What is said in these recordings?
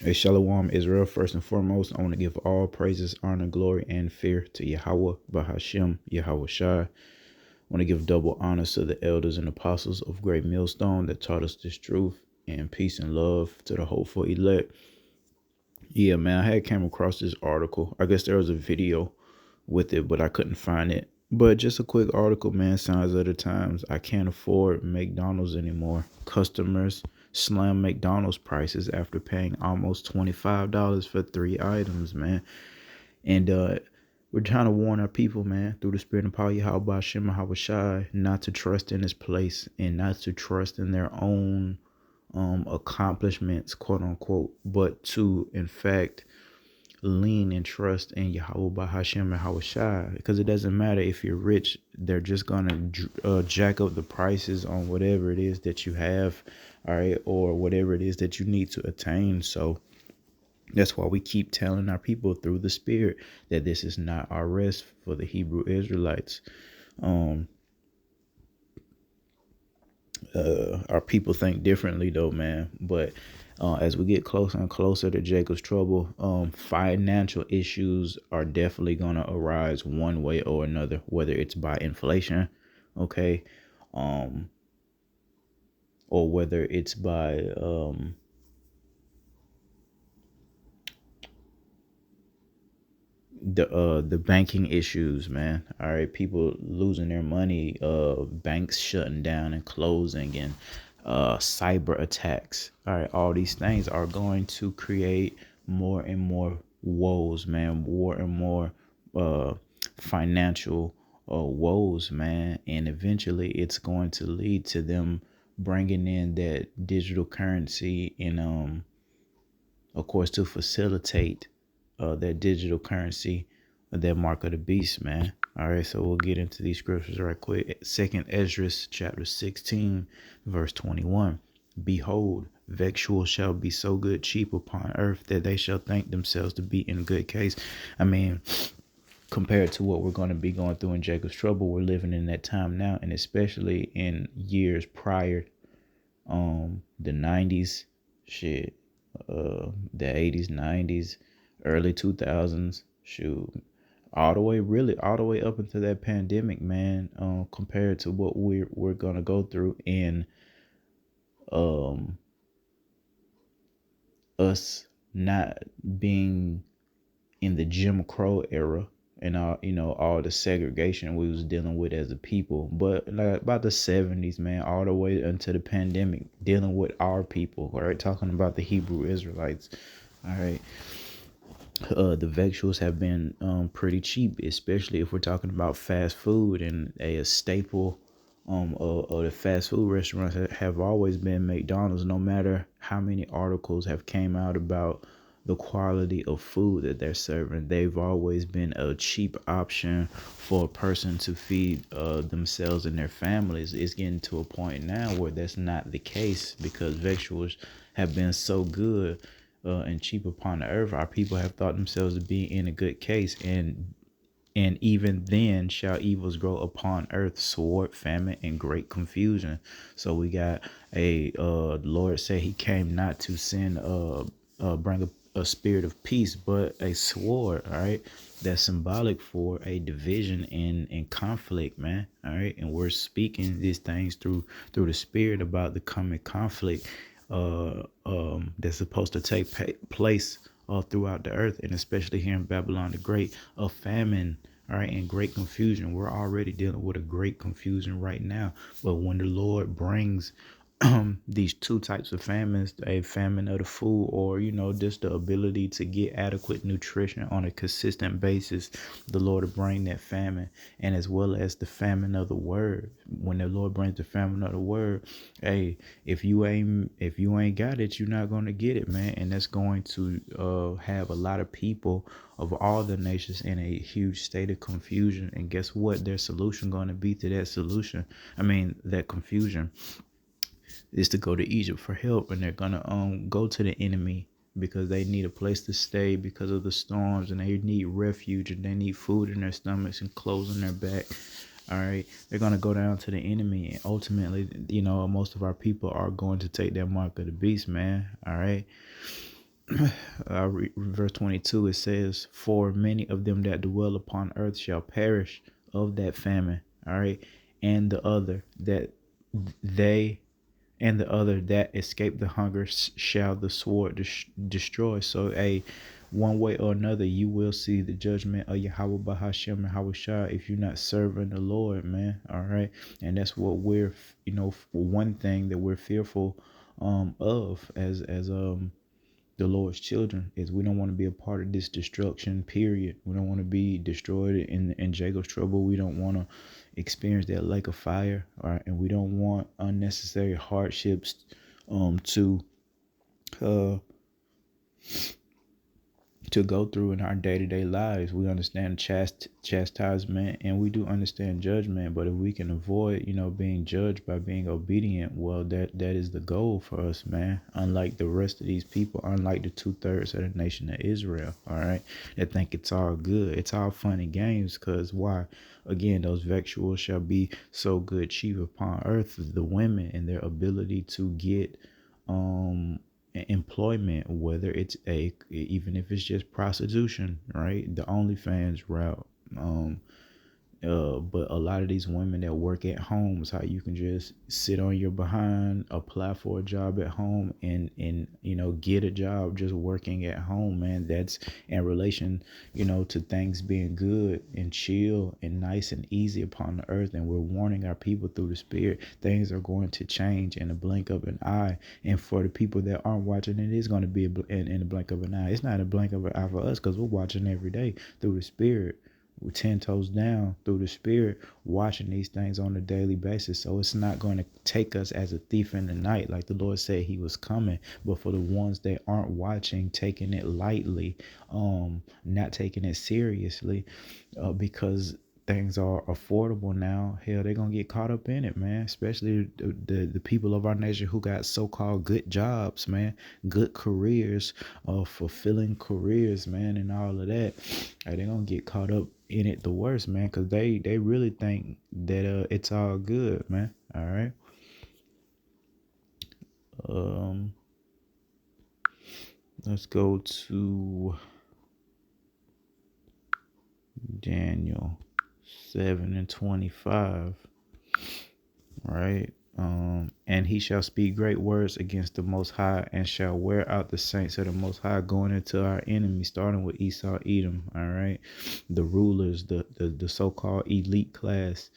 Hey, Shalom, Israel. First and foremost, I want to give all praises, honor, glory, and fear to Yahweh, Bahashem, Yahweh Shai. I want to give double honors to the elders and apostles of Great Millstone that taught us this truth, and peace and love to the hopeful elect. Yeah, man, I had came across this article. I guess there was a video with it, but I couldn't find it. But just a quick article, man. Signs of the times. I can't afford McDonald's anymore. Customers slam McDonald's prices after paying almost $25 for 3 items, man. And we're trying to warn our people, man, through the spirit and power of Yahweh Shema Shai, not to trust in this place and not to trust in their own accomplishments, quote unquote, but to in fact lean and trust in Yahweh by Hashem and Hawashai, because it doesn't matter if you're rich. They're just gonna jack up the prices on whatever it is that you have, all right, or whatever it is that you need to attain. So that's why we keep telling our people through the spirit that this is not our rest for the Hebrew Israelites. Our people think differently though, man. But as we get closer and closer to Jacob's trouble, financial issues are definitely gonna arise one way or another, whether it's by inflation, okay, or whether it's by the banking issues, man. All right, people losing their money, banks shutting down and closing, and cyber attacks. All right, all these things are going to create more and more woes, man. More and more financial woes, man, and eventually it's going to lead to them bringing in that digital currency and of course, to facilitate that digital currency, that mark of the beast, man. All right, so we'll get into these scriptures right quick. Second Ezra chapter 16, verse 21. Behold, victuals shall be so good cheap upon earth that they shall think themselves to be in good case. I mean, compared to what we're going to be going through in Jacob's trouble, we're living in that time now, and especially in years prior, the 90s, shit, the 80s, 90s, early 2000s, shoot, all the way, really all the way up into that pandemic, man. Compared to what we're gonna go through in um us not being in the Jim Crow era and all, all the segregation we was dealing with as a people. But like about the 70s, man, all the way into the pandemic, dealing with our people, all right, talking about the Hebrew Israelites. All right. The victuals have been pretty cheap, especially if we're talking about fast food, and a staple of the fast food restaurants have always been McDonald's. No matter how many articles have came out about the quality of food that they're serving, they've always been a cheap option for a person to feed themselves and their families. It's getting to a point now where that's not the case, because victuals have been so good and cheap upon the earth. Our people have thought themselves to be in a good case, and even then shall evils grow upon earth, sword, famine, and great confusion. So we got the Lord said he came not to send bring a spirit of peace, but a sword. All right, that's symbolic for a division and conflict, man. All right, and we're speaking these things through the spirit about the coming conflict that's supposed to take place all throughout the earth, and especially here in Babylon the Great, a famine, all right, and great confusion. We're already dealing with a great confusion right now, but when the Lord brings these two types of famines, a famine of the food, or just the ability to get adequate nutrition on a consistent basis, the Lord will bring that famine, and as well as the famine of the word. When the Lord brings the famine of the word, hey, if you ain't got it, you're not going to get it, man. And that's going to have a lot of people of all the nations in a huge state of confusion. And guess what? Their solution going to be to that confusion is to go to Egypt for help, and they're gonna go to the enemy because they need a place to stay because of the storms, and they need refuge, and they need food in their stomachs and clothes on their back. All right, they're gonna go down to the enemy, and ultimately, most of our people are going to take that mark of the beast, man. All right, Verse 22, it says, "For many of them that dwell upon earth shall perish of that famine." All right. And the other that they and the other that escape the hunger shall the sword destroy. So, one way or another, you will see the judgment of Yahweh Bahashem and Hawashah if you're not serving the Lord, man. All right. And that's what we're, one thing that we're fearful of as the Lord's children is we don't want to be a part of this destruction, period. We don't want to be destroyed in Jacob's trouble. We don't want to experience that lake of fire, all right? And we don't want unnecessary hardships to uh go through in our day-to-day lives. We understand chastisement, and we do understand judgment, but if we can avoid being judged by being obedient, well, that is the goal for us, man. Unlike the rest of these people, unlike the 2/3 of the nation of Israel, all right, they think it's all good, it's all fun and games. Because why? Again, those victuals shall be so good chief upon earth, the women and their ability to get employment, whether it's even if it's just prostitution, right? The OnlyFans route. But a lot of these women that work at homes, how you can just sit on your behind, apply for a job at home, and get a job just working at home, man. That's in relation, to things being good and chill and nice and easy upon the earth. And we're warning our people through the Spirit, things are going to change in the blink of an eye. And for the people that aren't watching, it is going to be in the blink of an eye. It's not a blink of an eye for us because we're watching every day through the Spirit. We're 10 toes down through the Spirit, watching these things on a daily basis. So it's not going to take us as a thief in the night, like the Lord said he was coming. But for the ones that aren't watching, taking it lightly, not taking it seriously, because things are affordable now, hell, they're gonna get caught up in it, man. Especially the people of our nation who got so-called good jobs, man, good careers, fulfilling careers, man, and all of that. They're gonna get caught up in it the worst, man, because they really think that it's all good, man. All right. um let's go to Daniel 7:25. Right. And he shall speak great words against the Most High, and shall wear out the saints of the Most High, going into our enemies, starting with Esau, Edom. All right, the rulers, the so-called elite class.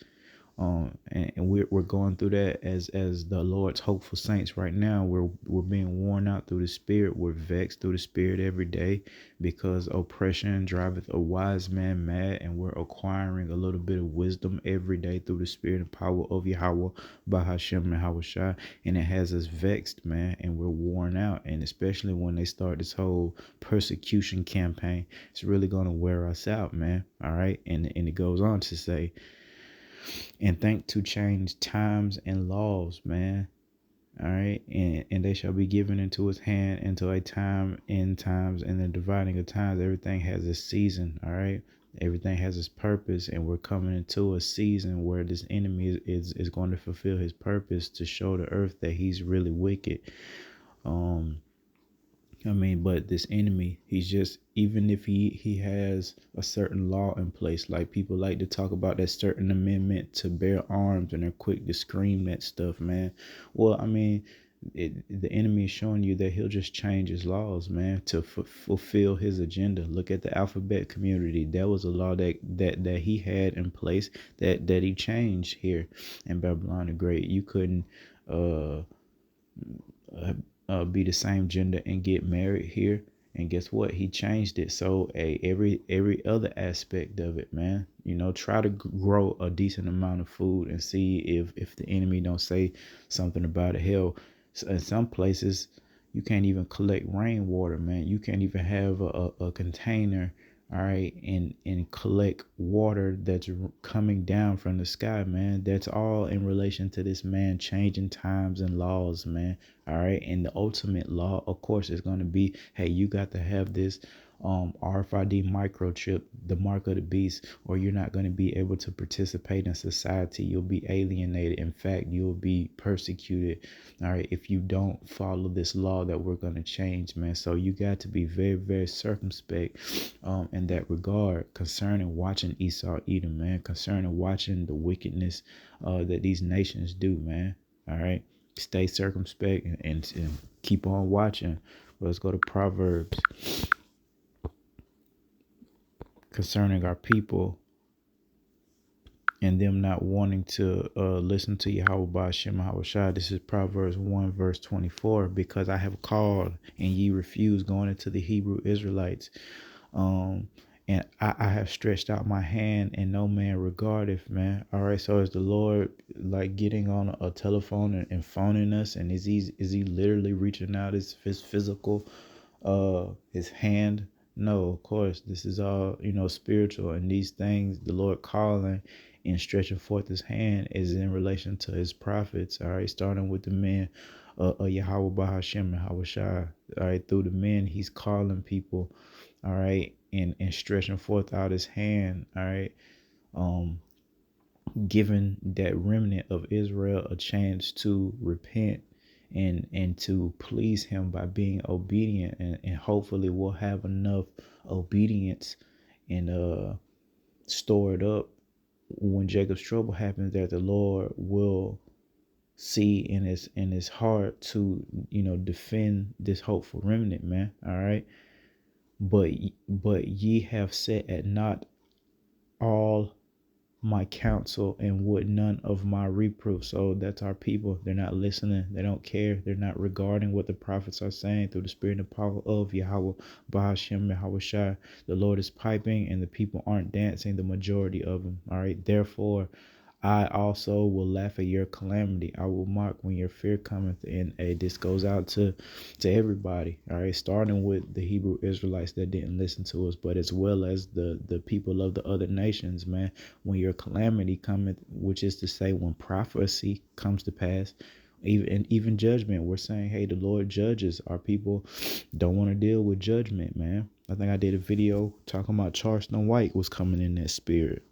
And we're going through that as the Lord's hopeful saints right now. We're being worn out through the Spirit. We're vexed through the Spirit every day, because oppression driveth a wise man mad, and we're acquiring a little bit of wisdom every day through the Spirit and power of Yahweh Bahashem and Hawashai. And it has us vexed, man, and we're worn out. And especially when they start this whole persecution campaign, it's really gonna wear us out, man. All right. And it goes on to say, and think to change times and laws, man. All right. And they shall be given into his hand until a time, end times, and the dividing of times. Everything has a season. All right. Everything has its purpose, and we're coming into a season where this enemy is going to fulfill his purpose to show the earth that he's really wicked. But this enemy, he's just, even if he has a certain law in place, like people like to talk about that certain amendment to bear arms, and they're quick to scream that stuff, man. Well, the enemy is showing you that he'll just change his laws, man, to fulfill his agenda. Look at the alphabet community. That was a law that he had in place that he changed here in Babylon the Great. You couldn't uh be the same gender and get married here. And guess what? He changed it. So every other aspect of it, man, try to grow a decent amount of food and see if the enemy don't say something about it. Hell, in some places you can't even collect rainwater, man. You can't even have a container, all right, and collect water that's coming down from the sky, man. That's all in relation to this man changing times and laws, man. All right. And the ultimate law, of course, is going to be, hey, you got to have this RFID microchip, the mark of the beast, or you're not going to be able to participate in society. You'll be alienated. In fact, you'll be persecuted. All right, if you don't follow this law that we're going to change, man. So you got to be very, very circumspect in that regard concerning watching Esau Edom, man, concerning watching the wickedness that these nations do, man. All right, stay circumspect and keep on watching. Let's go to Proverbs concerning our people and them not wanting to listen to Yahweh Ba'ashem Yahushua. This is Proverbs 1 verse 24. Because I have called and ye refuse, going into the Hebrew Israelites. Um, and I have stretched out my hand and no man regardeth, man. All right, so is the Lord like getting on a telephone and phoning us? And is he literally reaching out his physical his hand? No, of course, this is all, spiritual, and these things the Lord calling and stretching forth his hand is in relation to his prophets. All right, starting with the men Yahweh Bahashem and Hawashai. All right, through the men he's calling people, all right, and stretching forth out his hand, all right, um giving that remnant of Israel a chance to repent and to please him by being obedient, and hopefully we'll have enough obedience and stored up when Jacob's trouble happens, that the Lord will see in his heart to defend this hopeful remnant, man. All right, but ye have set at naught all my counsel and would none of my reproof. So that's our people. They're not listening. They don't care. They're not regarding what the prophets are saying through the spirit and power of Yahweh Bahashem Yahweh Shai. The Lord is piping and the people aren't dancing, the majority of them. All right. Therefore, I also will laugh at your calamity. I will mock when your fear cometh. And this goes out to everybody. All right, starting with the Hebrew Israelites that didn't listen to us, but as well as the people of the other nations, man. When your calamity cometh, which is to say, when prophecy comes to pass, even judgment, we're saying, hey, the Lord judges. Our people don't want to deal with judgment, man. I think I did a video talking about Charleston White was coming in that spirit.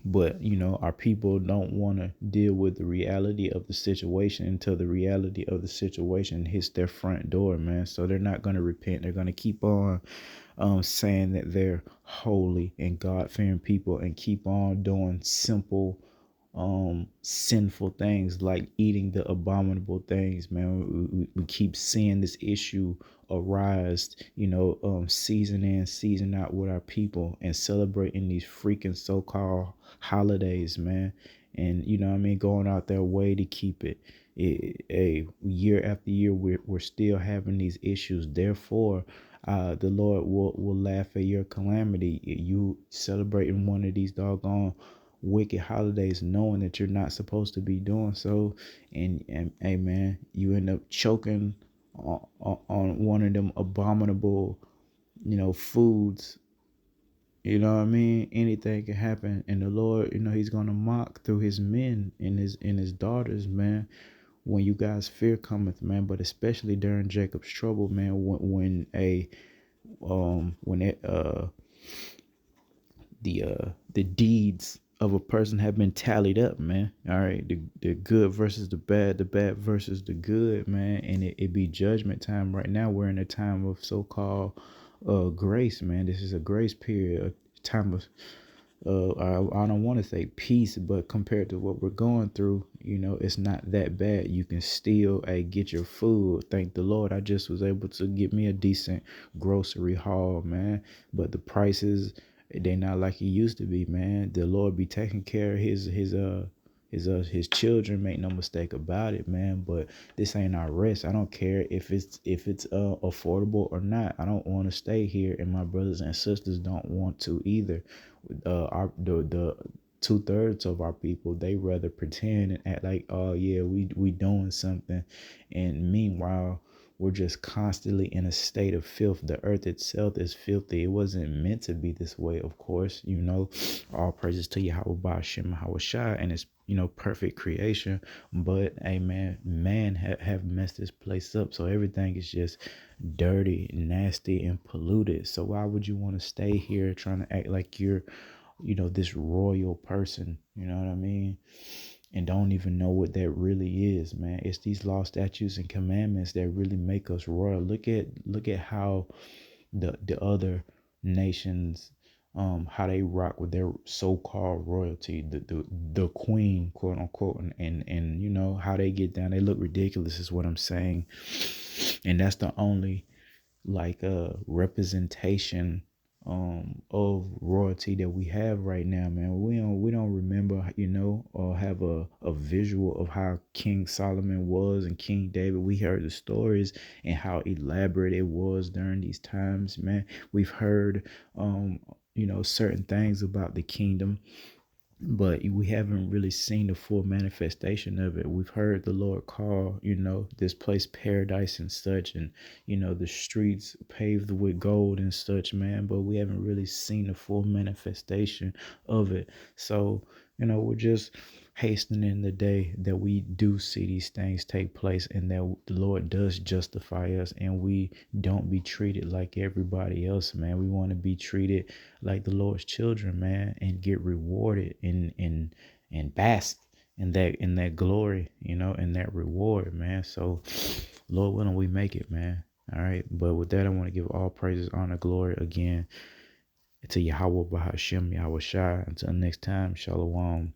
But our people don't want to deal with the reality of the situation until the reality of the situation hits their front door, man. So they're not going to repent. They're going to keep on saying that they're holy and God-fearing people and keep on doing simple sinful things like eating the abominable things, man. We keep seeing this issue arise, season in, season out with our people and celebrating these freaking so-called holidays, man. And what I mean, going out their way to keep it. A year after year, we're still having these issues. Therefore, the Lord will laugh at your calamity. You celebrating one of these doggone wicked holidays knowing that you're not supposed to be doing so, and hey, man, you end up choking on one of them abominable foods. What I mean? Anything can happen, and the Lord, he's gonna mock through his men and his daughters, man, when you guys fear cometh, man. But especially during Jacob's trouble, man, when it the deeds of a person have been tallied up, man. All right, the good versus the bad versus the good, man. And it be judgment time. Right now we're in a time of so-called grace, man. This is a grace period, a time of I don't want to say peace, but compared to what we're going through, it's not that bad. You can still get your food. Thank the Lord, I just was able to get me a decent grocery haul, man. But the prices, they're not like it used to be, man. The Lord be taking care of his children, make no mistake about it, man. But this ain't our rest. I don't care if it's affordable or not. I don't want to stay here, and my brothers and sisters don't want to either. The 2/3 of our people, they rather pretend and act like, oh yeah, we doing something, and meanwhile we're just constantly in a state of filth. The earth itself is filthy. It wasn't meant to be this way, of course. All praises to Yahweh Ba'ashem Yahushua and his perfect creation. But hey, man have messed this place up, so everything is just dirty, nasty, and polluted. So why would you want to stay here trying to act like you're this royal person? You know what I mean? And don't even know what that really is, man. It's these law, statutes, and commandments that really make us royal. Look at how the other nations, how they rock with their so-called royalty, the queen, quote unquote, and how they get down. They look ridiculous, is what I'm saying. And that's the only like representation of royalty that we have right now, man. We don't remember, or have a visual of how King Solomon was and King David. We heard the stories and how elaborate it was during these times, man. We've heard certain things about the kingdom, but we haven't really seen the full manifestation of it. We've heard the Lord call, this place paradise and such, and the streets paved with gold and such, man, but we haven't really seen the full manifestation of it. So, we're just hastening the day that we do see these things take place, and that the Lord does justify us, and we don't be treated like everybody else, man. We want to be treated like the Lord's children, man, and get rewarded and bask in that glory, and that reward, man. So, Lord willing, we make it, man. All right. But with that, I want to give all praises, honor, glory again to Yahweh Bahashem, Yahweh Shai. Until next time, Shalom.